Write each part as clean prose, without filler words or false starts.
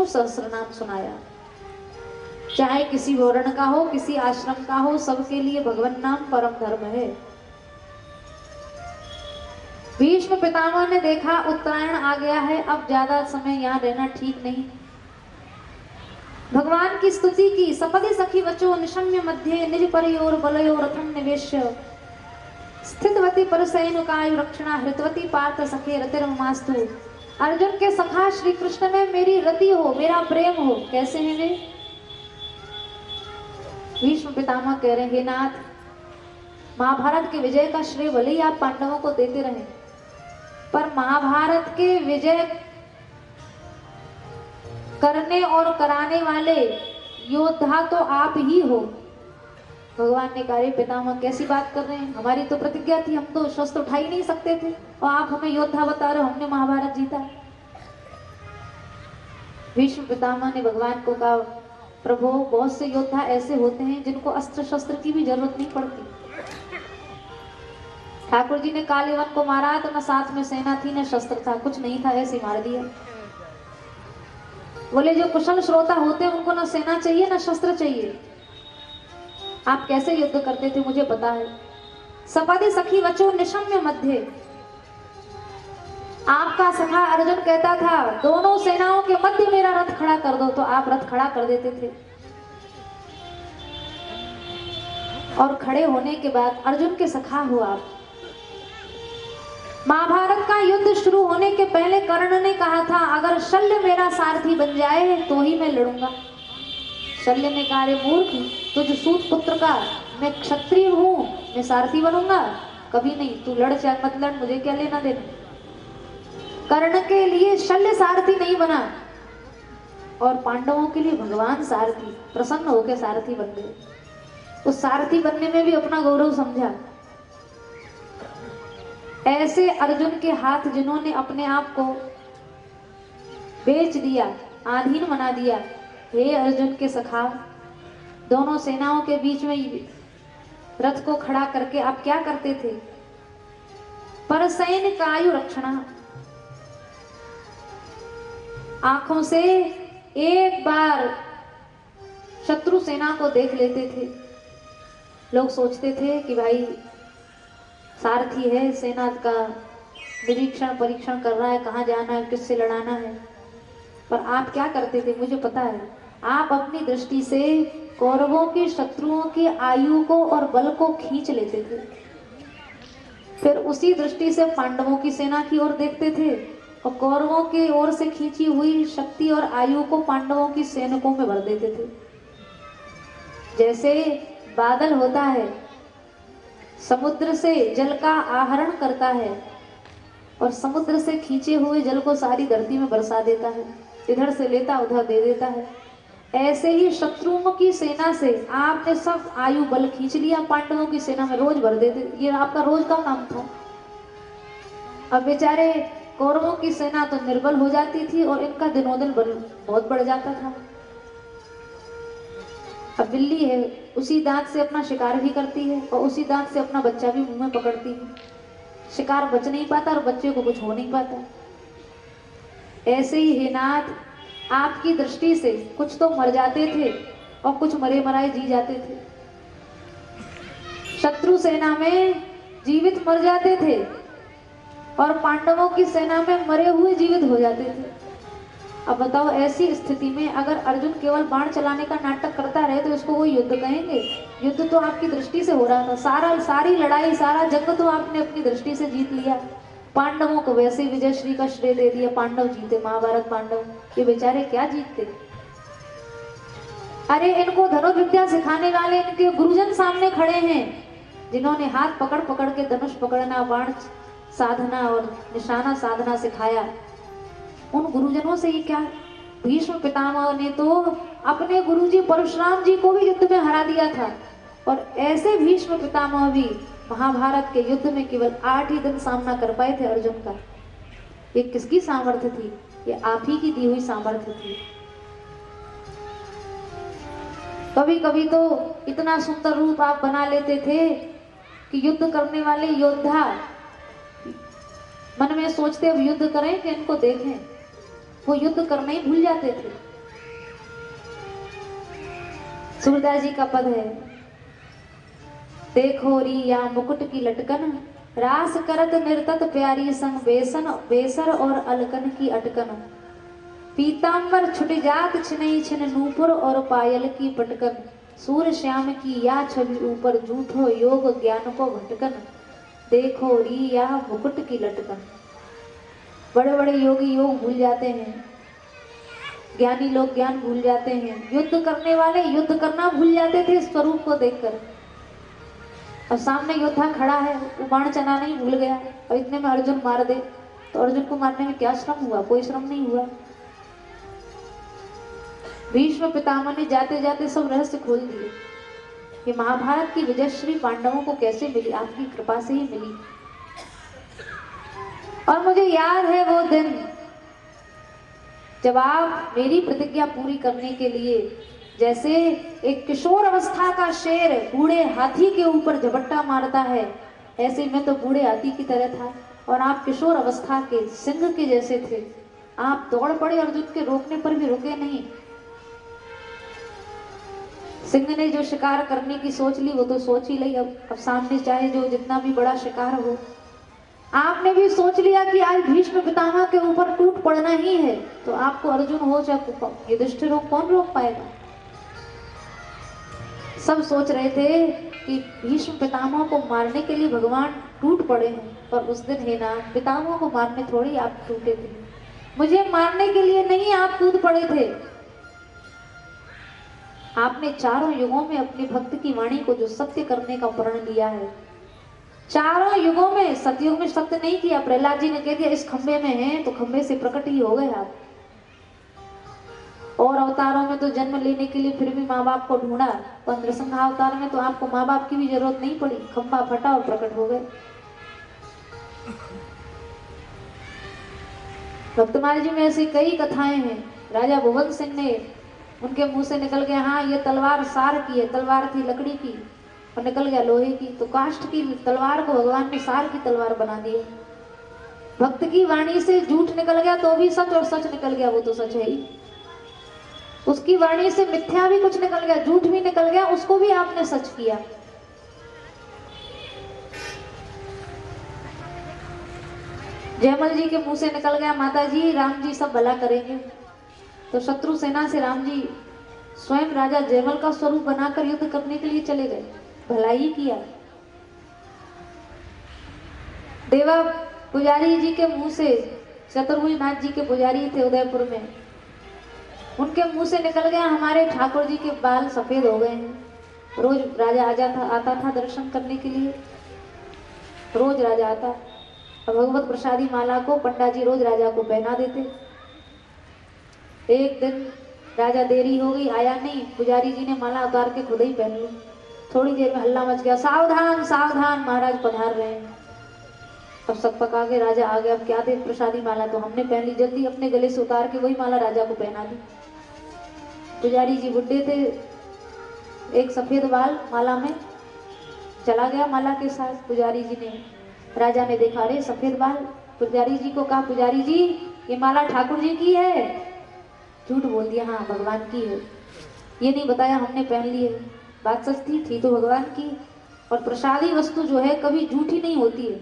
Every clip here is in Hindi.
विष्णु सहस्त्र नाम सुनाया। चाहे किसी वर्ण का हो, किसी आश्रम का हो, सबके लिए भगवान नाम परम धर्म है। भीष्म पितामह ने देखा उत्तरायण आ गया है, अब ज्यादा समय यहाँ रहना ठीक नहीं। भगवान की स्तुति की। सपदि सखी वचो निशम्य मध्य निज परियोर बलयो रथम निवेश्य स्थितवती परसैनुकायु रक्षणा हृतवती पार्थ सखे रतिर्मास्तु। अर्जुन के सखा श्री कृष्ण में मेरी रति हो, मेरा प्रेम हो। कैसे हैं वे? भीष्म पितामह कह रहे, हे नाथ, महाभारत के विजय का श्रेय भले ही आप पांडवों को देते रहे, पर महाभारत के विजय करने और कराने वाले योद्धा तो आप ही हो। भगवान ने कहा, पितामह कैसी बात कर रहे हैं, हमारी तो प्रतिज्ञा थी, हम तो शस्त्र उठा ही नहीं सकते थे और आप हमें योद्धा बता रहे हो, हमने महाभारत जीता। भीष्म पितामह ने भगवान को कहा, प्रभु बहुत से योद्धा ऐसे होते हैं जिनको अस्त्र शस्त्र की भी जरूरत नहीं पड़ती। ठाकुर जी ने कालीवन को मारा तो न साथ में सेना थी न शस्त्र था, कुछ नहीं था, ऐसे मार दिया। बोले जो कुशल श्रोता होते हैं उनको न सेना चाहिए न शस्त्र चाहिए। आप कैसे युद्ध करते थे मुझे पता है। सपदि सखी वचो निशम्य मध्य, आपका सखा अर्जुन कहता था दोनों सेनाओं के मध्य मेरा रथ खड़ा कर दो, तो आप रथ खड़ा कर देते थे। और खड़े होने के बाद अर्जुन के सखा हो आप। महाभारत का युद्ध शुरू होने के पहले कर्ण ने कहा था, अगर शल्य मेरा सारथी बन जाए तो ही मैं लड़ूंगा। शल्य ने कहा, रे मूर्ख, तुझ सूत पुत्र का मैं क्षत्रिय हूं, मैं सारथी बनूंगा? कभी नहीं, तू लड़ चाहे मत लड़, मुझे क्या लेना देना। कर्ण के लिए शल्य सारथी नहीं बना और पांडवों के लिए भगवान सारथी प्रसन्न होकर सारथी बन गए। उस सारथी बनने में भी अपना गौरव समझा। ऐसे अर्जुन के हाथ जिन्होंने अपने आप को बेच दिया, आधीन बना दिया, हे अर्जुन के सखा, दोनों सेनाओं के बीच में रथ को खड़ा करके आप क्या करते थे? परसैन कायु रक्षणा, आंखों से एक बार शत्रु सेना को देख लेते थे। लोग सोचते थे कि भाई सारथी है, सेना का निरीक्षण परीक्षण कर रहा है, कहाँ जाना है, किससे लड़ाना है। पर आप क्या करते थे मुझे पता है, आप अपनी दृष्टि से कौरवों के शत्रुओं की आयु को और बल को खींच लेते थे, फिर उसी दृष्टि से पांडवों की सेना की ओर देखते थे और कौरवों की ओर से खींची हुई शक्ति और आयु को पांडवों की सैनिकों में भर देते थे। जैसे बादल होता है, समुद्र से जल का आहरण करता है और समुद्र से खींचे हुए जल को सारी धरती में बरसा देता है, इधर से लेता उधर दे देता है। ऐसे ही शत्रुओं की सेना से आपने सब आयु बल खींच लिया, पांडवों की सेना में रोज भर देते। ये आपका रोज का काम था। अब बेचारे कौरवों की सेना तो निर्बल हो जाती थी और इनका दिनों दिन बल बहुत बढ़ जाता था। अब बिल्ली है, उसी दांत से अपना शिकार भी करती है और उसी दांत से अपना बच्चा भी मुंह में पकड़ती है। शिकार बच नहीं पाता और बच्चे को कुछ हो नहीं पाता। ऐसे ही हे नाथ, आपकी दृष्टि से कुछ तो मर जाते थे और कुछ मरे मराए जी जाते थे। शत्रु सेना में जीवित मर जाते थे और पांडवों की सेना में मरे हुए जीवित हो जाते थे। अब बताओ, ऐसी स्थिति में अगर अर्जुन केवल बाण चलाने का नाटक करता रहे तो इसको वो युद्ध कहेंगे? युद्ध तो आपकी दृष्टि से हो रहा था, सारी लड़ाई, सारा जंग तो आपने अपनी दृष्टि से जीत लिया। पांडवों को वैसे विजयश्री का श्रेय दे दिया, पांडव जीते, महाभारत पांडव। ये बेचारे क्या जीतते? अरे इनको धनुर्विद्या सिखाने वाले इनके गुरुजन सामने खड़े हैं, जिन्होंने हाथ पकड़ पकड़ के धनुष पकड़ना, बाण साधना और निशाना साधना सिखाया। उन गुरुजनों से ये क्या? भीष्म पितामह ने तो अपने गुरुजी परशुराम जी को भी युद्ध में हरा दिया था और ऐसे भीष्म पितामह भी महाभारत के युद्ध में केवल 8 ही दिन सामना कर पाए थे अर्जुन का। ये किसकी सामर्थ्य थी? ये आप ही की दी हुई सामर्थ्य थी। कभी कभी तो इतना सुंदर रूप आप बना लेते थे कि युद्ध करने वाले योद्धा मन में सोचते अब युद्ध करें कि इनको देखें, वो युद्ध करना ही भूल जाते थे। सूरदास जी का पद है, देखो री या मुकुट की लटकन, रास करत निर्तत प्यारी संग बेसन बेसर और अलकन की अटकन, पीतांबर छुट जात छिनई छिन नूपुर और पायल की पटकन, सूर श्याम की या छवि ऊपर झूठो योग ज्ञान को भटकन, देखो री या मुकुट की लटकन। बड़े बड़े योगी योग भूल जाते हैं, ज्ञानी लोग ज्ञान भूल जाते हैं, युद्ध करने वाले युद्ध करना भूल जाते थे स्वरूप को देखकर। और सामने योद्धा खड़ा है, वो बाण चलाना ही भूल गया और इतने में अर्जुन मार दे तो अर्जुन को मारने में क्या श्रम हुआ? कोई श्रम नहीं हुआ। भीष्म पितामह ने जाते जाते सब रहस्य खोल दिए। ये महाभारत की विजयश्री पांडवों को कैसे मिली? आपकी कृपा से ही मिली। और मुझे याद है वो दिन जब आप मेरी प्रतिज्ञा पूरी करने के लिए जैसे एक किशोर अवस्था का शेर बूढ़े हाथी के ऊपर झपट्टा मारता है, ऐसे मैं तो बूढ़े हाथी की तरह था और आप किशोर अवस्था के सिंह के जैसे थे। आप दौड़ पड़े, अर्जुन के रोकने पर भी रुके नहीं। सिंह ने जो शिकार करने की सोच ली वो तो सोच ही ली। अब सामने चाहे जो जितना भी बड़ा शिकार हो, आपने भी सोच लिया कि आज भीष्म पितामह के ऊपर टूट पड़ना ही है, तो आपको अर्जुन हो चाहे युधिष्ठिर हो, कौन रोक पाएगा? सब सोच रहे थे कि भीष्म पितामह को मारने के लिए भगवान टूट पड़े हैं, पर उस दिन है ना, पितामह को मारने थोड़ी आप टूटे थे, मुझे मारने के लिए नहीं आप कूद पड़े थे। आपने चारों युगों में अपने भक्त की वाणी को जो सत्य करने का प्रण लिया है, चारों युगों में, सतयुग में सत्य नहीं किया। प्रहलाद जी ने कह दिया इस खंबे में है तो खंबे से प्रकट ही हो गए आप। और अवतारों में तो जन्म लेने के लिए फिर भी माँ बाप को ढूंढा, पर नृसिंह अवतार में तो आपको माँ बाप की भी जरूरत नहीं पड़ी, खंबा फटा और प्रकट हो गए। भक्तमाल जी में ऐसी कई कथाएं हैं। राजा भुवन सिंह ने, उनके मुंह से निकल गया हाँ ये तलवार सार की है, तलवार थी लकड़ी की और निकल गया लोहे की, तो काष्ठ की तलवार को भगवान ने सार की तलवार बना दी। भक्त की वाणी से झूठ निकल गया तो भी सच, और सच निकल गया वो तो सच है ही। उसकी वाणी से मिथ्या भी कुछ निकल गया, झूठ भी निकल गया, उसको भी आपने सच किया। जयमल जी के मुंह से निकल गया माता जी राम जी सब भला करेंगे, तो शत्रु सेना से राम जी स्वयं राजा जयमल का स्वरूप बनाकर युद्ध करने के लिए चले गए, भलाई किया। देवा पुजारी जी के मुंह से, चतुर्भुज नाथ जी के पुजारी थे उदयपुर में, उनके मुंह से निकल गया हमारे ठाकुर जी के बाल सफेद हो गए हैं। रोज राजा आता था दर्शन करने के लिए, रोज राजा आता और भगवत प्रसादी माला को पंडा जी रोज राजा को पहना देते। एक दिन राजा देरी हो गई, आया नहीं, पुजारी जी ने माला उतार के खुद ही पहन ली। थोड़ी देर में हल्ला मच गया, सावधान सावधान महाराज पधार रहे हैं। अब सब पका के राजा आ गया, अब क्या दे प्रसादी माला तो हमने पहन ली, जल्दी अपने गले से उतार के वही माला राजा को पहना दी। पुजारी जी बुड्ढे थे, एक सफेद बाल माला में चला गया माला के साथ। पुजारी जी ने, राजा ने देखा रे सफेद बाल, पुजारी जी को कहा पुजारी जी ये माला ठाकुर जी की है। झूठ बोल दिया, हाँ भगवान की है, ये नहीं बताया हमने पहन ली है। बात सच थी तो भगवान की। और प्रसादी वस्तु जो है कभी झूठी नहीं होती है,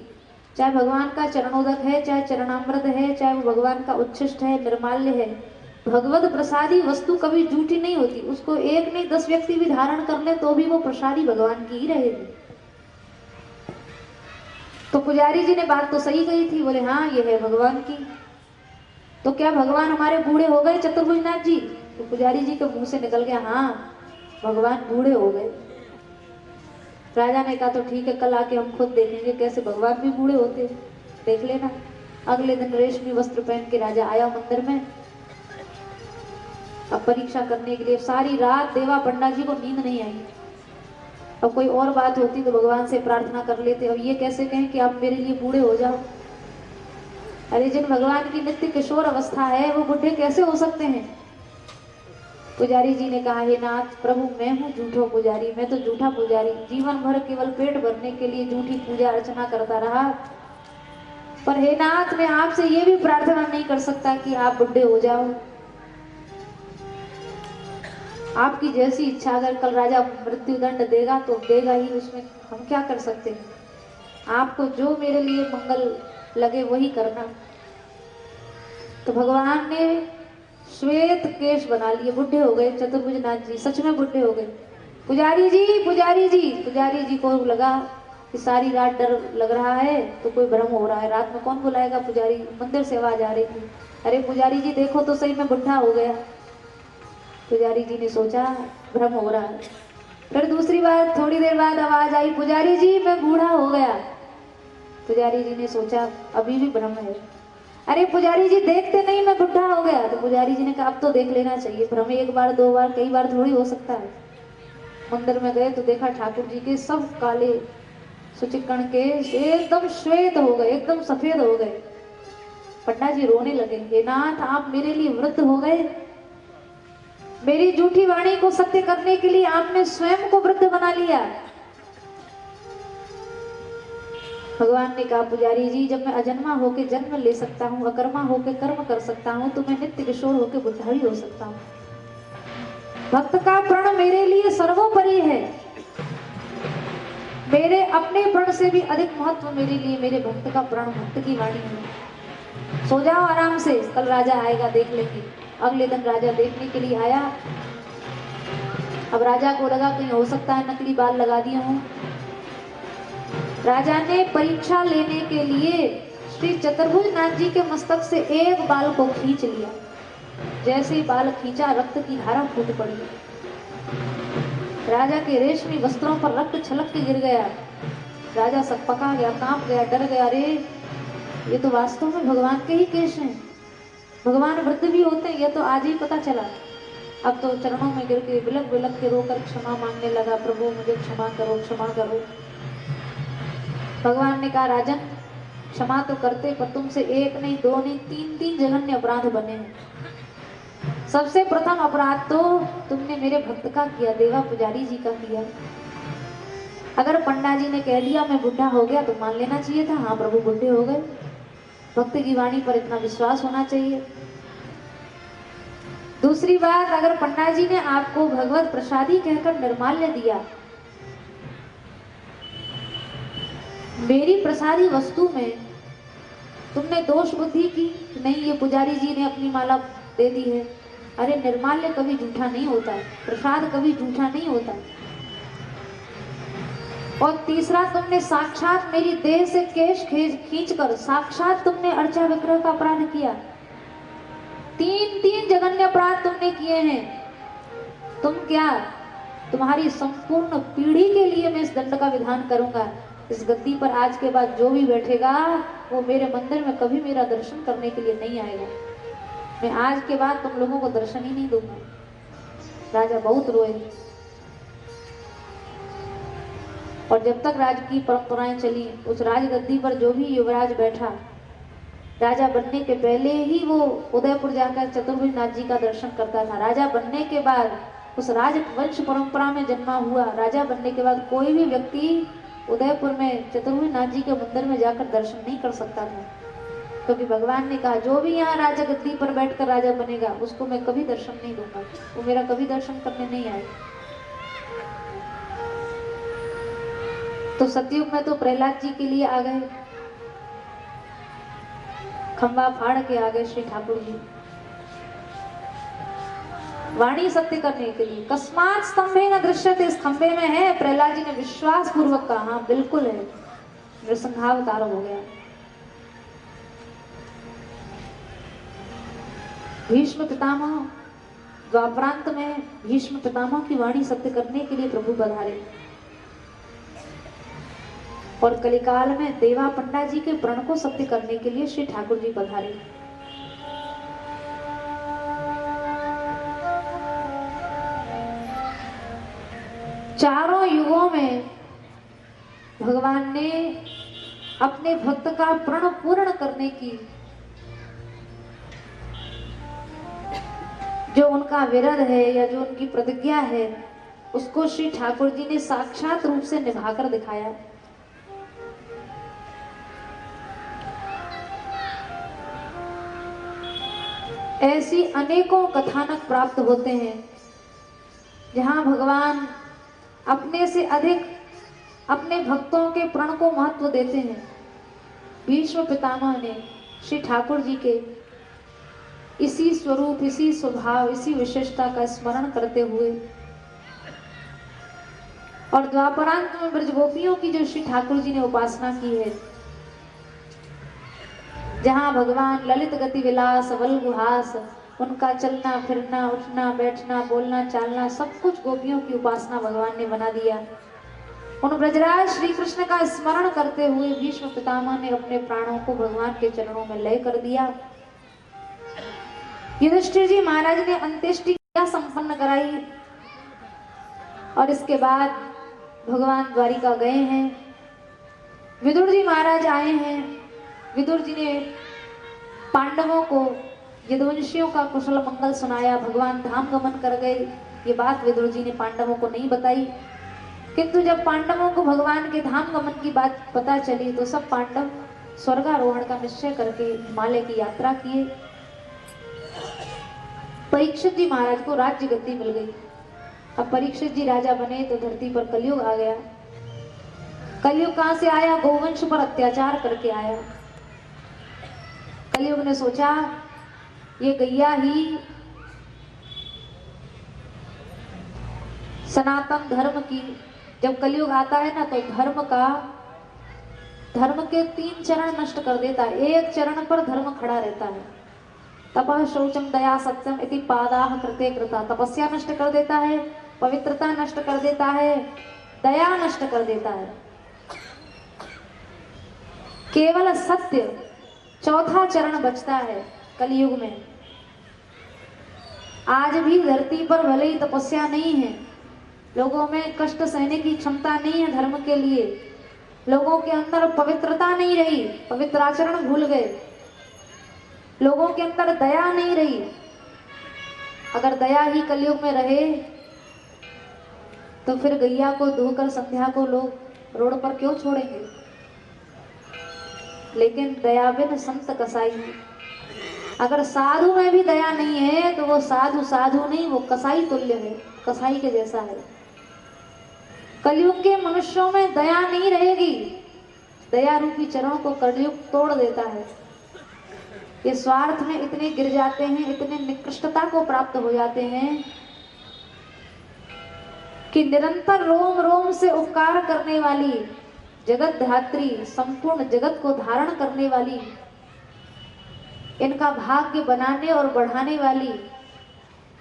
चाहे भगवान का चरणोदक है, चाहे चरणामृत है, चाहे वो भगवान का उच्छिष्ट है, निर्माल्य है, भगवत प्रसादी वस्तु कभी झूठी नहीं होती। उसको एक नहीं 10 व्यक्ति भी धारण कर ले तो भी वो प्रसादी भगवान की ही रहेगी। तो पुजारी जी ने बात तो सही कही थी, बोले हाँ ये है भगवान की। तो क्या भगवान हमारे बूढ़े हो गए चतुर्भुजनाथ जी? तो पुजारी जी के मुंह से निकल गया हाँ भगवान बूढ़े हो गए। राजा ने कहा तो ठीक है, कल आके हम खुद देखेंगे कैसे भगवान भी बूढ़े होते, देख लेना। अगले दिन रेशमी वस्त्र पहन के राजा आया मंदिर में, अब परीक्षा करने के लिए। सारी रात देवा पंडा जी को नींद नहीं आई। अब कोई और बात होती तो भगवान से प्रार्थना कर लेते, अब ये कैसे कहें कि आप मेरे लिए बूढ़े हो जाओ। अरे जिन भगवान की नित्य किशोर अवस्था है वो बुढ़े कैसे हो सकते हैं? पुजारी जी ने कहा हे नाथ प्रभु मैं हूँ झूठो पुजारी, मैं तो झूठा पुजारी, जीवन भर केवल पेट भरने के लिए झूठी पूजा अर्चना करता रहा। पर हे नाथ मैं आपसे ये भी प्रार्थना नहीं कर सकता कि आप बुढ़े हो जाओ। आपकी जैसी इच्छा, अगर कल राजा मृत्युदंड देगा तो देगा ही, उसमें हम क्या कर सकते हैं। आपको जो मेरे लिए मंगल लगे वही करना। तो भगवान ने श्वेत केश बना लिए, बुढ़े हो गए चतुर्भुज नाथ जी, सच में बुढ़े हो गए। पुजारी जी, पुजारी जी, पुजारी जी को लगा कि सारी रात डर लग रहा है तो कोई भ्रम हो रहा है, रात में कौन बुलाएगा पुजारी। मंदिर से आवाज आ रही थी, अरे पुजारी जी देखो तो सही, मैं बुढ़ा हो गया। पुजारी जी ने सोचा भ्रम हो रहा है। फिर दूसरी बार थोड़ी देर बाद आवाज आई, पुजारी जी मैं बूढ़ा हो गया। पुजारी जी ने सोचा अभी भी भ्रम है। अरे पुजारी जी देखते नहीं मैं बुढ़ा हो गया। तो पुजारी जी ने कहा अब तो देख लेना चाहिए, भ्रम एक बार दो बार कई बार थोड़ी हो सकता है। मंदिर में गए तो देखा ठाकुर जी के सब काले सुचिक्कण के एकदम श्वेत हो गए, एकदम सफेद हो गए। पन्ना जी रोने लगे, हे नाथ आप मेरे लिए वृद्ध हो गए, मेरी झूठी वाणी को सत्य करने के लिए आपने स्वयं को वृद्ध बना लिया। भगवान ने कहा पुजारी जी जब मैं अजन्मा होकर जन्म ले सकता हूँ, अकर्मा होकर कर्म कर सकता हूँ, तो मैं नित्य किशोर होकर बुढ़ा भी हो सकता हूँ। भक्त का प्रण मेरे लिए सर्वोपरि है, मेरे अपने प्रण से भी अधिक महत्व मेरे लिए मेरे भक्त का प्रण, भक्त की वाणी है। सो जाओ आराम से, कल राजा आएगा देख लेंगे। अगले दिन राजा देखने के लिए आया। अब राजा को लगा कहीं हो सकता है नकली बाल लगा दिए हों। राजा ने परीक्षा लेने के लिए श्री चतुर्भुज नाथ जी के मस्तक से एक बाल को खींच लिया। जैसे ही बाल खींचा रक्त की धारा फूट पड़ी, राजा के रेशमी वस्त्रों पर रक्त छलक के गिर गया। राजा सकपका गया, कांप गया, डर गया, अरे ये तो वास्तव में भगवान के ही केश हैं, भगवान वृद्ध भी होते हैं, ये तो आज ही पता चला। अब तो चरणों में गिर के बिलक बिलक के रोकर क्षमा मांगने लगा, प्रभु मुझे क्षमा करो, क्षमा करो। भगवान ने कहा राजन क्षमा तो करते, पर तुमसे एक नहीं दो नहीं तीन तीन जघन्य अपराध बने हैं। सबसे प्रथम अपराध तो तुमने मेरे भक्त का किया, देवा पुजारी जी का किया। अगर पंडा जी ने कह दिया मैं बुढ़ा हो गया तो मान लेना चाहिए था, हाँ प्रभु बुढ़े हो गए। भक्त की वाणी पर इतना विश्वास होना चाहिए। दूसरी बात, अगर पंडा जी ने आपको भगवत प्रसादी कहकर निर्माल्य दिया, मेरी प्रसादी वस्तु में तुमने दोष बुद्धि की, नहीं ये पुजारी जी ने अपनी माला दे दी है। अरे निर्माल्य कभी झूठा नहीं होता है, प्रसाद कभी झूठा नहीं होता है। और तीसरा, तुमने साक्षात मेरी देह से केश खींचकर साक्षात तुमने अर्चा विग्रह का अपराध किया। तीन तीन जघन्य अपराध तुमने किए हैं। तुम क्या, तुम्हारी संपूर्ण पीढ़ी के लिए मैं इस दंड का विधान करूंगा। इस गद्दी पर आज के बाद जो भी बैठेगा वो मेरे मंदिर में कभी मेरा दर्शन करने के लिए नहीं आएगा। मैं आज के बाद तुम लोगों को दर्शन ही नहीं दूंगा। राजा बहुत रोए। और जब तक राज की परंपराएं चली, उस राजगद्दी पर जो भी युवराज बैठा, राजा बनने के पहले ही वो उदयपुर जाकर चतुर्भुज नाथ जी का दर्शन करता था। राजा बनने के बाद उस राजवंश परंपरा में जन्मा हुआ, राजा बनने के बाद कोई भी व्यक्ति उदयपुर में चतुर्भुज नाथ जी के मंदिर में जाकर दर्शन नहीं कर सकता था, क्योंकि भगवान ने कहा जो भी यहाँ राजगद्दी पर बैठकर राजा बनेगा उसको मैं कभी दर्शन नहीं दूंगा, वो मेरा कभी दर्शन करने नहीं आएगा। तो सतयुग में तो प्रहलाद जी के लिए आ गए, खंबा फाड़ के आ गए श्री ठाकुर जी, वाणी सत्य करने के लिए। कस्मात स्तंभे न दृश्यते, इस खंबे में है। प्रहलाद जी ने विश्वास पूर्वक कहा हाँ बिल्कुल है, नृसिंहावतार हो गया। भीष्म पितामह द्वापरांत में भीष्म पितामह की वाणी सत्य करने के लिए प्रभु पधारे, और कलिकाल में देवा पंडा जी के प्रण को सत्य करने के लिए श्री ठाकुर जी पधारे। चारों युगों में भगवान ने अपने भक्त का प्रण पूर्ण करने की जो उनका विरध है या जो उनकी प्रतिज्ञा है, उसको श्री ठाकुर जी ने साक्षात रूप से निभाकर दिखाया। ऐसी अनेकों कथानक प्राप्त होते हैं जहां भगवान अपने से अधिक अपने भक्तों के प्रण को महत्व देते हैं, भीष्म पितामह ने श्री ठाकुर जी के इसी स्वरूप, इसी स्वभाव, इसी विशेषता का स्मरण करते हुए और द्वापरांत में ब्रजगोपियों की जो श्री ठाकुर जी ने उपासना की है, जहां भगवान ललित गति विलास वल्गुहास, उनका चलना फिरना, उठना बैठना, बोलना चालना, सब कुछ गोपियों की उपासना भगवान ने बना दिया। उन ब्रजराज श्री कृष्ण का स्मरण करते हुए भीष्म पितामह ने अपने प्राणों को भगवान के चरणों में लय कर दिया। युधिष्ठिर जी महाराज ने अंत्येष्टि क्रिया संपन्न कराई और इसके बाद भगवान द्वारिका गए हैं। विदुर जी महाराज आए हैं। विदुर जी ने पांडवों को यदुवंशियों का कुशल मंगल सुनाया। भगवान धाम गमन कर गए, ये बात विदुर जी ने पांडवों को नहीं बताई, किंतु जब पांडवों को भगवान के धाम गमन की बात पता चली तो सब पांडव स्वर्गारोहण का निश्चय करके हिमालय की यात्रा किए। परीक्षित जी महाराज को राज्य गद्दी मिल गई। अब परीक्षित जी राजा बने तो धरती पर कलयुग आ गया। कलयुग कहां से आया? गोवंश पर अत्याचार करके आया। कलयुग ने सोचा ये गैया ही सनातन धर्म की, जब कलयुग आता है ना तो धर्म के 3 चरण नष्ट कर देता है। एक चरण पर धर्म खड़ा रहता है। तपः शौचम दया सत्यम इति पादाह कृते कृता। तपस्या नष्ट कर देता है, पवित्रता नष्ट कर देता है, दया नष्ट कर देता है। केवल सत्य चौथा चरण बचता है कलयुग में। आज भी धरती पर भले ही तपस्या नहीं है, लोगों में कष्ट सहने की क्षमता नहीं है धर्म के लिए, लोगों के अंदर पवित्रता नहीं रही, पवित्र आचरण भूल गए, लोगों के अंदर दया नहीं रही। अगर दया ही कलयुग में रहे तो फिर गैया को धोकर संध्या को लोग रोड पर क्यों छोड़ेंगे? लेकिन दया बिन संत कसाई। अगर साधु में भी दया नहीं है तो वो साधु साधु नहीं, वो कसाई तुल्य है, कसाई के जैसा है। कलयुग के मनुष्यों में दया नहीं रहेगी। दया रूपी चरणों को कलयुग तोड़ देता है। ये स्वार्थ में इतने गिर जाते हैं, इतने निकृष्टता को प्राप्त हो जाते हैं कि निरंतर रोम रोम से उपकार करने वाली जगत धात्री, संपूर्ण जगत को धारण करने वाली, इनका भाग्य बनाने और बढ़ाने वाली,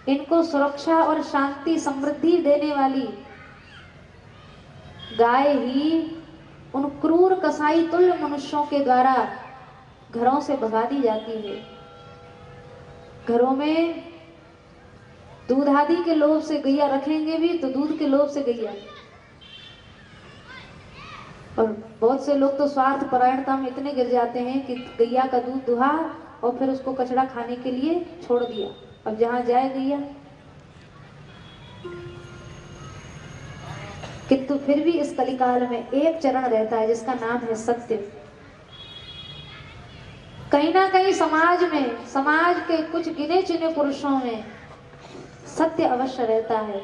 इनको सुरक्षा और शांति समृद्धि देने वाली गाय ही उन क्रूर कसाई तुल्य मनुष्यों के द्वारा घरों से भगा दी जाती है। घरों में दूध आदि के लोभ से गैया रखेंगे भी तो दूध के लोभ से गैया। और बहुत से लोग तो स्वार्थ परायणता में इतने गिर जाते हैं कि गैया का दूध दुहा और फिर उसको कचड़ा खाने के लिए छोड़ दिया। अब जहां जाए गैया, किंतु फिर भी इस कलिकाल में एक चरण रहता है जिसका नाम है सत्य। कहीं ना कहीं समाज में, समाज के कुछ गिने चुने पुरुषों में सत्य अवश्य रहता है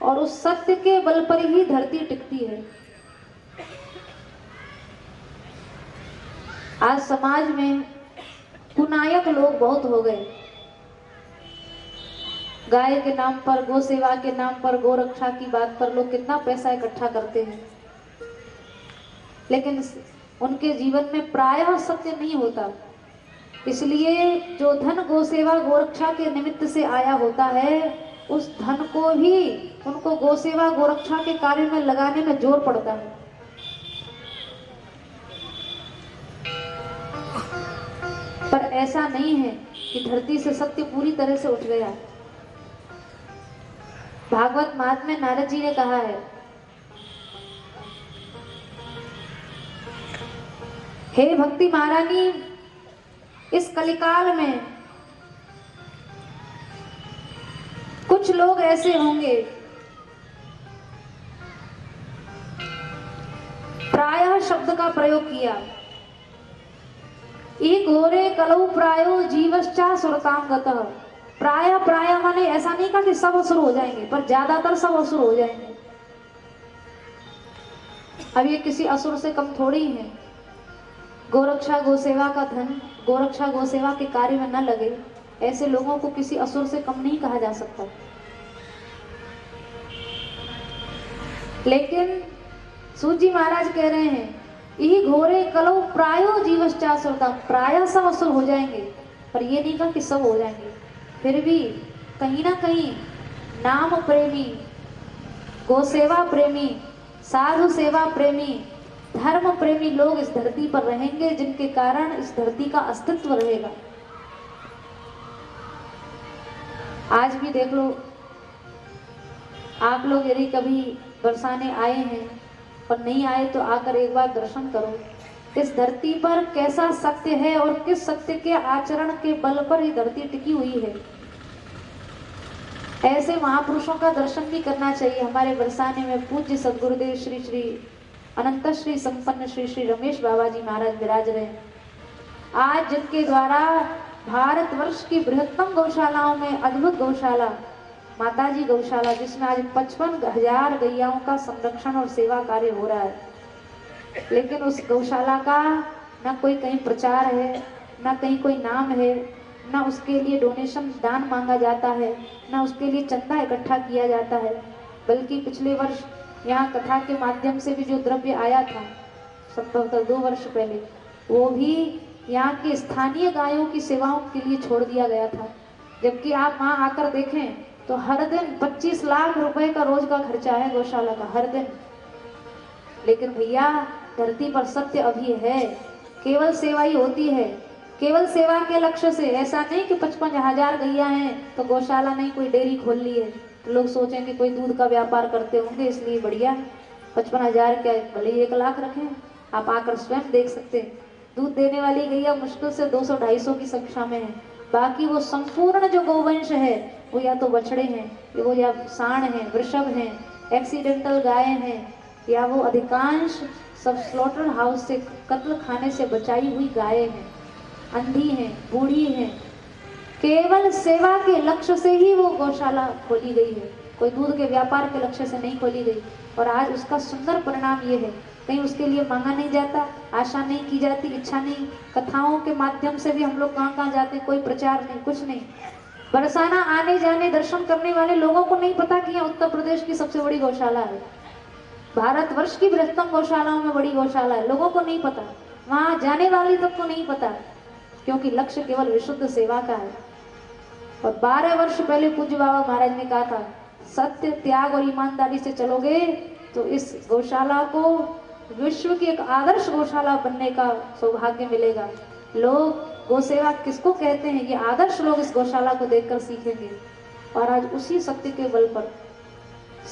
और उस सत्य के बल पर ही धरती टिकती है। आज समाज में कुनायक लोग बहुत हो गए। गाय के नाम पर, गौ सेवा के नाम पर, गौ रक्षा की बात पर लोग कितना पैसा इकट्ठा करते हैं, लेकिन उनके जीवन में प्रायः सत्य नहीं होता। इसलिए जो धन गौ सेवा गौ रक्षा के निमित्त से आया होता है, उस धन को ही उनको गौ सेवा गौ रक्षा के कार्य में लगाने में जोर पड़ता है। पर ऐसा नहीं है कि धरती से सत्य पूरी तरह से उठ गया। भागवत महात्म्य में नारद जी ने कहा है, हे भक्ति महारानी, इस कलिकाल में कुछ लोग ऐसे होंगे, प्रायः शब्द का प्रयोग किया, ई घोरे कलौ प्रायो जीवश्चा सुरताम गतः प्राय प्राय माने ऐसा नहीं कहा कि सब असुर हो जाएंगे, पर ज्यादातर सब असुर हो जाएंगे। अब ये किसी असुर से कम थोड़ी है। गोरक्षा गोसेवा का धन गोरक्षा गोसेवा के कार्य में न लगे, ऐसे लोगों को किसी असुर से कम नहीं कहा जा सकता। लेकिन सूत जी महाराज कह रहे हैं, यही घोरे कलो प्रायो जीवश्चासुरता, प्राय सब असुर हो जाएंगे, पर ये नहीं कहा कि सब हो जाएंगे। फिर भी कहीं ना कहीं नाम प्रेमी, गोसेवा प्रेमी, साधु सेवा प्रेमी, धर्म प्रेमी लोग इस धरती पर रहेंगे, जिनके कारण इस धरती का अस्तित्व रहेगा। आज भी देख लो, आप लोग यदि कभी बरसाने आए हैं और नहीं आए तो आकर एक बार दर्शन करो। इस धरती पर कैसा सत्य है और किस सत्य के आचरण के बल पर ये धरती टिकी हुई है। ऐसे महापुरुषों का दर्शन भी करना चाहिए। हमारे बरसाने में पूज्य सदगुरुदेव श्री श्री अनंत श्री संपन्न श्री श्री रमेश बाबा जी महाराज विराज रहे। आज जिनके द्वारा भारतवर्ष की बृहत्तम गौशालाओं में अद्भुत गौशाला माताजी गौशाला, जिसमें आज 55,000 गैयाओं का संरक्षण और सेवा कार्य हो रहा है, लेकिन उस गौशाला का न कोई कहीं प्रचार है, न कहीं कोई नाम है, न उसके लिए डोनेशन दान मांगा जाता है, न उसके लिए चंदा इकट्ठा किया जाता है। बल्कि पिछले वर्ष यहाँ कथा के माध्यम से भी जो द्रव्य आया था, संभवतः 2 वर्ष पहले, वो भी यहाँ के स्थानीय गायों की सेवाओं के लिए छोड़ दिया गया था। जबकि आप वहाँ आकर देखें तो हर दिन 25 लाख रुपए का रोज का खर्चा है गौशाला का, हर दिन। लेकिन भैया धरती पर सत्य अभी है, केवल सेवा ही होती है, केवल सेवा के लक्ष्य से। ऐसा नहीं कि 55,000 गैया हैं तो गौशाला नहीं, कोई डेयरी खोल ली है तो लोग सोचें कि कोई दूध का व्यापार करते होंगे इसलिए बढ़िया। 55,000 क्या, भले 1 लाख रखें, आप आकर स्वयं देख सकते हैं। दूध देने वाली गैया मुश्किल से 200-250 की संख्या में है। बाकी वो संपूर्ण जो गौवंश है वो या तो बछड़े हैं, वो या सांड हैं, वृषभ हैं, एक्सीडेंटल गाय हैं, या वो अधिकांश सब स्लॉटर हाउस से, कत्ल खाने से बचाई हुई गायें हैं, अंधी हैं, बूढ़ी हैं। केवल सेवा के लक्ष्य से ही वो गौशाला खोली गई है, कोई दूध के व्यापार के लक्ष्य से नहीं खोली गई। और आज उसका सुंदर परिणाम ये है, कहीं उसके लिए मांगा नहीं जाता, आशा नहीं की जाती, इच्छा नहीं। कथाओं के माध्यम से भी हम लोग कहाँ जाते हैं, कोई प्रचार नहीं, कुछ नहीं। बरसाना आने जाने दर्शन करने वाले लोगों को नहीं पता कि यह उत्तर प्रदेश की सबसे बड़ी गौशाला है, भारतवर्ष की बृहत्तम गौशालाओं में बड़ी गौशाला है, लोगों को नहीं पता। वहां जाने वाले तक को नहीं पता, क्योंकि लक्ष्य केवल विशुद्ध सेवा का है। और 12 वर्ष पहले पूज्य बाबा महाराज ने कहा था, सत्य, त्याग और ईमानदारी से चलोगे तो इस गौशाला को विश्व की एक आदर्श गौशाला बनने का सौभाग्य मिलेगा। लोग गौसेवा किसको कहते हैं, ये आदर्श लोग इस गौशाला को देखकर सीखेंगे। और आज उसी सत्य के बल पर,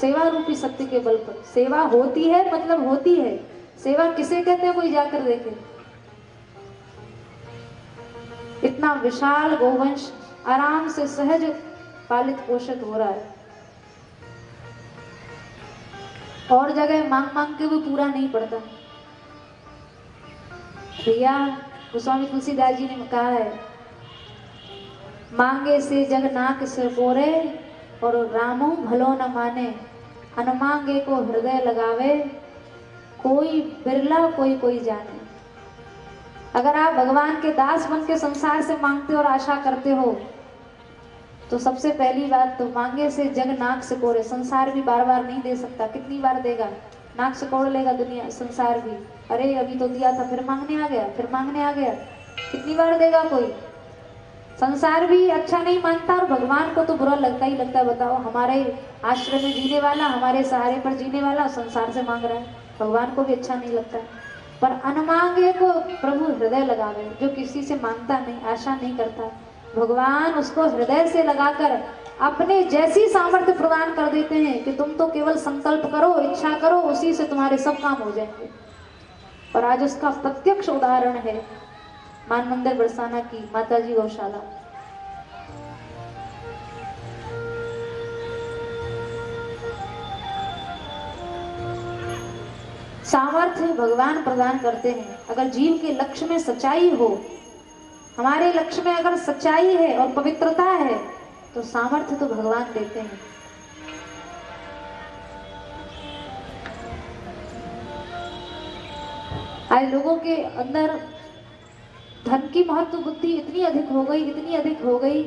सेवा रूपी सत्य के बल पर सेवा होती है, मतलब होती है। सेवा किसे कहते हैं, कोई जाकर देखे। इतना विशाल गौवंश आराम से सहज पालित पोषित हो रहा है, और जगह मांग मांग के भी पूरा नहीं पड़ता। भैया गोस्वामी तुलसीदास जी ने कहा है, मांगे से जग नाक से पोरे और रामो भलो न माने, अनमांगे को हृदय लगावे, कोई बिरला कोई कोई जाने। अगर आप भगवान के दास बन के संसार से मांगते और आशा करते हो तो सबसे पहली बात तो मांगे से जग नाक से कोरे। संसार भी बार बार नहीं दे सकता, कितनी बार देगा, नाक से कोड़ लेगा दुनिया, संसार भी। अरे अभी तो दिया था, फिर मांगने आ गया, फिर मांगने आ गया, कितनी बार देगा कोई। संसार भी अच्छा नहीं मानता और भगवान को तो बुरा लगता ही लगता है। बताओ, हमारे आश्रम में जीने वाला, हमारे सहारे पर जीने वाला संसार से मांग रहा है, भगवान को भी अच्छा नहीं लगता। पर अनमांगे को प्रभु हृदय लगावे, जो किसी से मांगता नहीं, आशा नहीं करता, भगवान उसको हृदय से लगाकर अपने जैसी सामर्थ्य प्रदान कर देते हैं कि तुम तो केवल संकल्प करो, इच्छा करो, उसी से तुम्हारे सब काम हो जाएंगे। और आज उसका प्रत्यक्ष उदाहरण है मान मंदिर बरसाना की माताजी गौशाला। सामर्थ्य भगवान प्रदान करते हैं। अगर जीव के लक्ष्य में सच्चाई हो, हमारे लक्ष्य में अगर सच्चाई है और पवित्रता है, तो सामर्थ्य तो भगवान देते हैं। आज लोगों के अंदर धन की महत्व बुद्धि इतनी अधिक हो गई, इतनी अधिक हो गई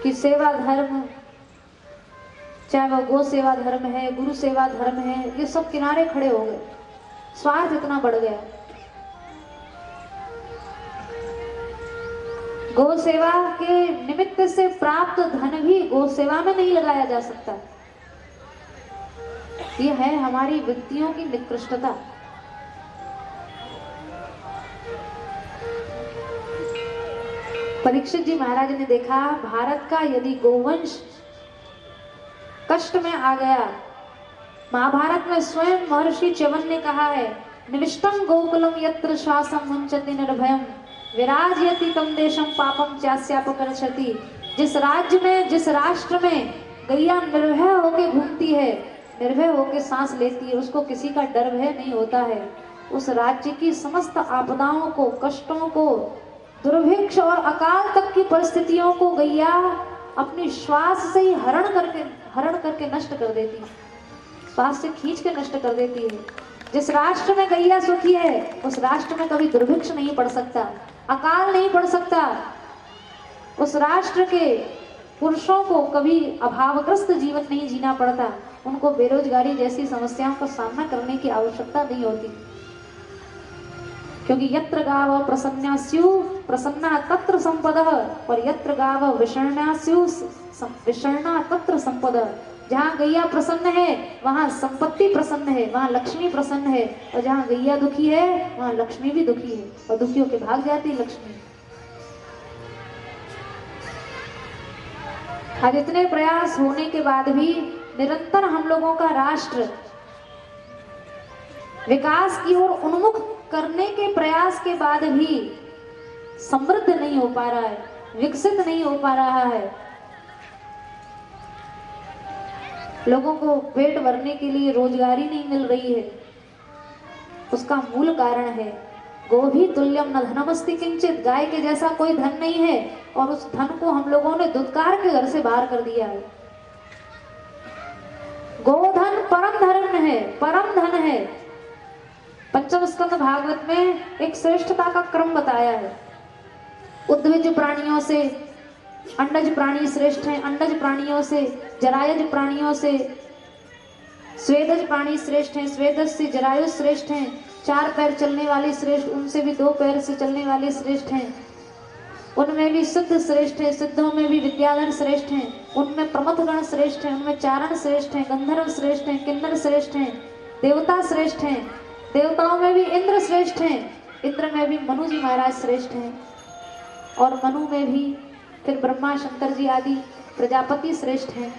कि सेवा धर्म, चाहे वह गो सेवा धर्म है, गुरु सेवा धर्म है, ये सब किनारे खड़े हो गए। स्वार्थ इतना बढ़ गया। गो सेवा के निमित्त से प्राप्त धन भी गो सेवा में नहीं लगाया जा सकता। यह है हमारी वृत्तियों की निकृष्टता। परीक्षित जी महाराज ने देखा, भारत का यदि गोवंश कष्ट में आ गया, महाभारत में स्वयं महर्षि च्यवन ने कहा है, निविष्टं गोकुलम यत्र श्वासं मुंचति निर्भयम् विराजयति तम देशम पापम चास्यापकर्षति। जिस राज्य में, जिस राष्ट्र में गैया निर्भय होके घूमती है, निर्भय होके सांस लेती है, उसको किसी का डर भय नहीं होता है, उस राज्य की समस्त आपदाओं को, कष्टों को, दुर्भिक्ष और अकाल तक की परिस्थितियों को गैया अपनी श्वास से ही हरण करके नष्ट कर देती है, श्वास से खींच के नष्ट कर देती है। जिस राष्ट्र में गैया सुखी है, उस राष्ट्र में कभी दुर्भिक्ष नहीं पड़ सकता, अकाल नहीं पड़ सकता। उस राष्ट्र के पुरुषों को कभी अभावग्रस्त जीवन नहीं जीना पड़ता, उनको बेरोजगारी जैसी समस्याओं का सामना करने की आवश्यकता नहीं होती, क्योंकि यत्र गावः प्रसन्ना स्युः प्रसन्ना तत्र संपदः और यत्र गावः विषण्णा स्युः विषण्णा तत्र संपदः। जहाँ गैया प्रसन्न है वहाँ संपत्ति प्रसन्न है, वहाँ लक्ष्मी प्रसन्न है, और जहाँ गैया दुखी है वहाँ लक्ष्मी भी दुखी है, और दुखियों के भाग जाती लक्ष्मी। आज इतने प्रयास होने के बाद भी निरंतर हम लोगों का राष्ट्र विकास की ओर उन्मुख करने के प्रयास के बाद भी समृद्ध नहीं हो पा रहा है, विकसित नहीं हो पा रहा है। लोगों को पेट भरने के लिए रोजगारी नहीं मिल रही है। उसका मूल कारण है गोभी तुल्यम न धनमस्ति किंचित, गाय के जैसा कोई धन नहीं है, और उस धन को हम लोगों ने दुत्कार के घर से बाहर कर दिया है। गोधन परम धर्म है, परम धन है। पंचम स्कंद भागवत में एक श्रेष्ठता का क्रम बताया है। उद्भिज प्राणियों से अंडज प्राणी श्रेष्ठ हैं, अंडज प्राणियों से जरायज प्राणियों से स्वेदज प्राणी श्रेष्ठ हैं, स्वेदज से जरायुज श्रेष्ठ हैं, चार पैर चलने वाले श्रेष्ठ, उनसे भी दो पैर से चलने वाले श्रेष्ठ हैं, उनमें भी सिद्ध श्रेष्ठ है, सिद्धों में भी विद्याधर श्रेष्ठ हैं, उनमें प्रमथगण श्रेष्ठ हैं, उनमें चारण श्रेष्ठ हैं, गंधर्व श्रेष्ठ हैं, किन्नर श्रेष्ठ हैं, देवता श्रेष्ठ हैं, देवताओं में भी इंद्र श्रेष्ठ हैं, इंद्र में भी मनु जी महाराज श्रेष्ठ हैं, और मनु में भी फिर ब्रह्मा शंकर जी आदि प्रजापति श्रेष्ठ हैं,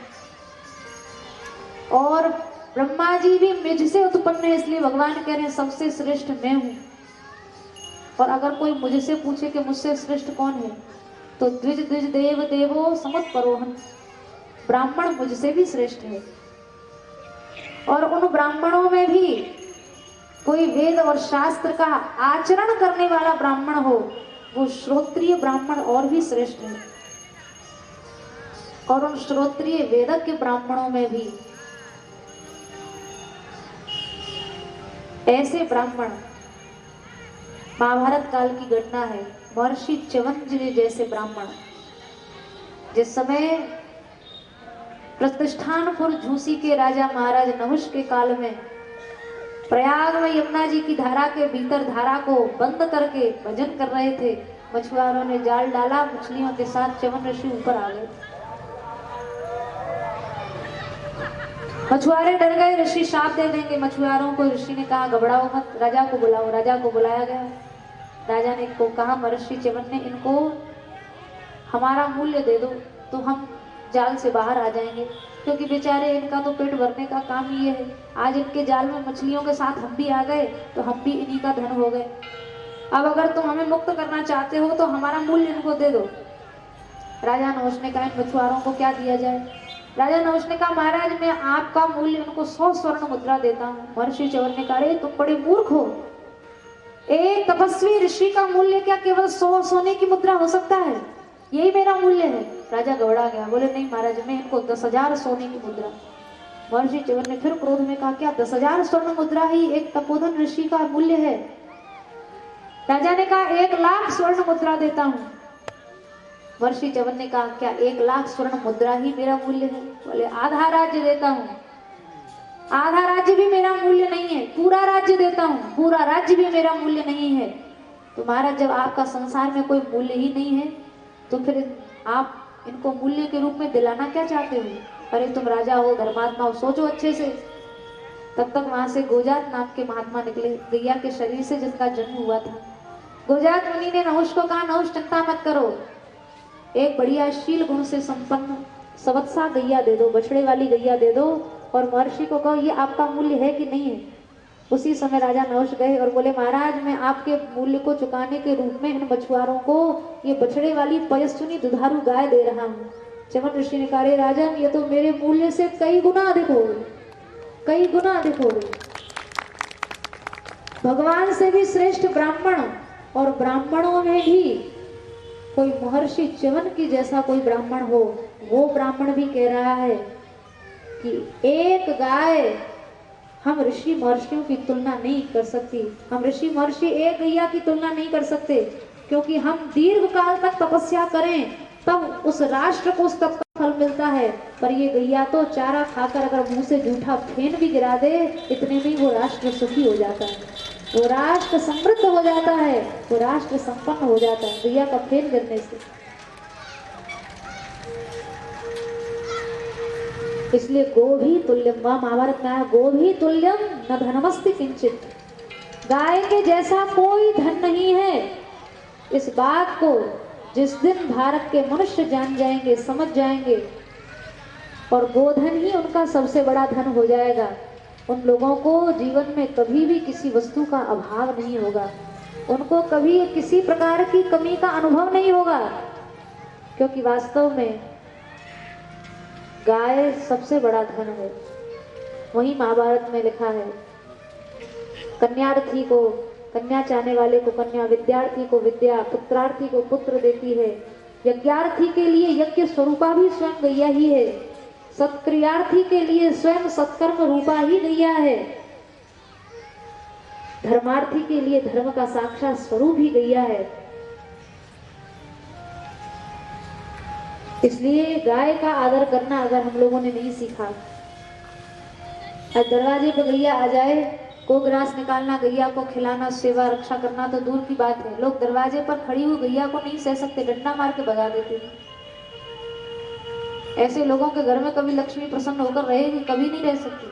और ब्रह्मा जी भी मुझ से उत्पन्न है, इसलिए भगवान कह रहे हैं सबसे श्रेष्ठ मैं हूं। और अगर कोई मुझसे पूछे कि मुझसे श्रेष्ठ कौन है, तो द्विज द्विज देव देवो समुत्परोहन, ब्राह्मण मुझसे भी श्रेष्ठ है। और उन ब्राह्मणों में भी कोई वेद और शास्त्र का आचरण करने वाला ब्राह्मण हो, वो श्रोत्रिय ब्राह्मण और भी श्रेष्ठ है। और उन श्रोत्रिय वेदक के ब्राह्मणों में भी ऐसे ब्राह्मण, महाभारत काल की घटना है, महर्षि च्यवन जी जैसे ब्राह्मण, जिस समय प्रतिष्ठानपुर झूसी के राजा महाराज नहुष के काल में प्रयाग में यमुना जी की धारा के भीतर धारा को बंद करके भजन कर रहे थे, मछुआरों ने जाल डाला, मछलियों के साथ च्यवन ऋषि ऊपर आ गए। मछुआरे डर गए, ऋषि शाप दे देंगे मछुआरों को। ऋषि ने कहा घबराओ मत, राजा को बुलाओ। राजा को बुलाया गया। राजा ने को कहा महर्षि च्यवन ने, इनको हमारा मूल्य दे दो तो हम जाल से बाहर आ जाएंगे, क्योंकि बेचारे इनका तो पेट भरने का काम ही है। आज इनके जाल में मछलियों के साथ हम भी आ गए तो हम भी इन्हीं का धन हो गए। अब अगर तुम हमें मुक्त करना चाहते हो तो हमारा मूल्य इनको दे दो। राजा नहुष ने कहा इन मछुआरों को क्या दिया जाए। राजा नहुष ने कहा महाराज मैं आपका मूल्य उनको 100 स्वर्ण मुद्रा देता हूँ। महर्षि च्यवन ने कहा तुम बड़े मूर्ख हो, एक तपस्वी ऋषि का मूल्य क्या केवल 100 सोने की मुद्रा हो सकता है? यही मेरा मूल्य है। राजा घबरा गया, बोले नहीं महाराज, मैं इनको 10,000 सोने की मुद्रा। महर्षि च्यवन ने फिर क्रोध में कहा, क्या 10,000 स्वर्ण मुद्रा ही एक तपोधन ऋषि का मूल्य है? राजा ने कहा 1,00,000 स्वर्ण मुद्रा देता हूं। महर्षि च्यवन ने कहा, क्या 1,00,000 स्वर्ण मुद्रा ही मेरा मूल्य है? बोले आधा राज्य देता हूं। आधा राज्य भी मेरा मूल्य नहीं है, पूरा राज्य देता हूं, पूरा राज्य भी मेरा मूल्य नहीं है। तो महाराज, जब आपका संसार में कोई मूल्य ही नहीं है तो फिर आप इनको मूल्य के रूप में दिलाना क्या चाहते हो? अरे तुम राजा हो, धर्मात्मा हो, सोचो अच्छे से। तब तक वहां से गोजात नाम के महात्मा निकले, गैया के शरीर से जिनका जन्म हुआ था। गोजात मुनि ने नहुष को कहा, नहुष चिंता मत करो, एक बढ़िया शील गुण से संपन्न सवत्सा गैया दे दो, बछड़े वाली गैया दे दो, और महर्षि को कहो ये आपका मूल्य है कि नहीं है। उसी समय राजा नहुष गए और बोले, महाराज मैं आपके मूल्य को चुकाने के रूप में इन मछुआरों को ये बछड़े वाली पयस्विनी दुधारू गाय दे रहा हूँ। च्यवन ऋषि ने कहा, राजन ये तो मेरे मूल्य से कई गुना अधिक हो गई, कई गुना अधिक हो गई। भगवान से भी श्रेष्ठ ब्राह्मण, और ब्राह्मणों में भी कोई महर्षि च्यवन की जैसा कोई ब्राह्मण हो, वो ब्राह्मण भी कह रहा है कि एक गाय हम ऋषि महर्षियों की तुलना नहीं कर सकती, हम ऋषि महर्षि एक गैया की तुलना नहीं कर सकते, क्योंकि हम दीर्घ काल तक तपस्या करें तब उस राष्ट्र को उस तप का फल मिलता है। पर ये गैया तो चारा खाकर अगर मुंह से जूठा फेन भी गिरा दे, इतने में ही वो राष्ट्र सुखी हो जाता है, वो राष्ट्र समृद्ध हो जाता है, वो राष्ट्र संपन्न हो जाता है गैया का फेन गिरने से। इसलिए गोभी तुल्यम, वह महाभारत में आया, गोभी तुल्यम न धनमस्ति किंचित, गाय के जैसा कोई धन नहीं है। इस बात को जिस दिन भारत के मनुष्य जान जाएंगे, समझ जाएंगे, और गोधन ही उनका सबसे बड़ा धन हो जाएगा, उन लोगों को जीवन में कभी भी किसी वस्तु का अभाव नहीं होगा, उनको कभी किसी प्रकार की कमी का अनुभव नहीं होगा, क्योंकि वास्तव में गाय सबसे बड़ा धन है। वही महाभारत में लिखा है, कन्यार्थी को कन्या, चाहने वाले को कन्या, विद्यार्थी को विद्या, पुत्रार्थी को पुत्र देती है, यज्ञार्थी के लिए यज्ञ स्वरूपा भी स्वयं गैया ही है, सत्क्रियार्थी के लिए स्वयं सत्कर्म रूपा ही गैया है, धर्मार्थी के लिए धर्म का साक्षात स्वरूप ही गैया है। इसलिए गाय का आदर करना अगर हम लोगों ने नहीं सीखा, आज दरवाजे पर गैया आ जाए, को ग्रास निकालना, गैया को खिलाना, सेवा रक्षा करना तो दूर की बात है, लोग दरवाजे पर खड़ी हुई गैया को नहीं सह सकते, डंडा मार के भगा देते हैं। ऐसे लोगों के घर में कभी लक्ष्मी प्रसन्न होकर रहेगी? कभी नहीं रह सकती।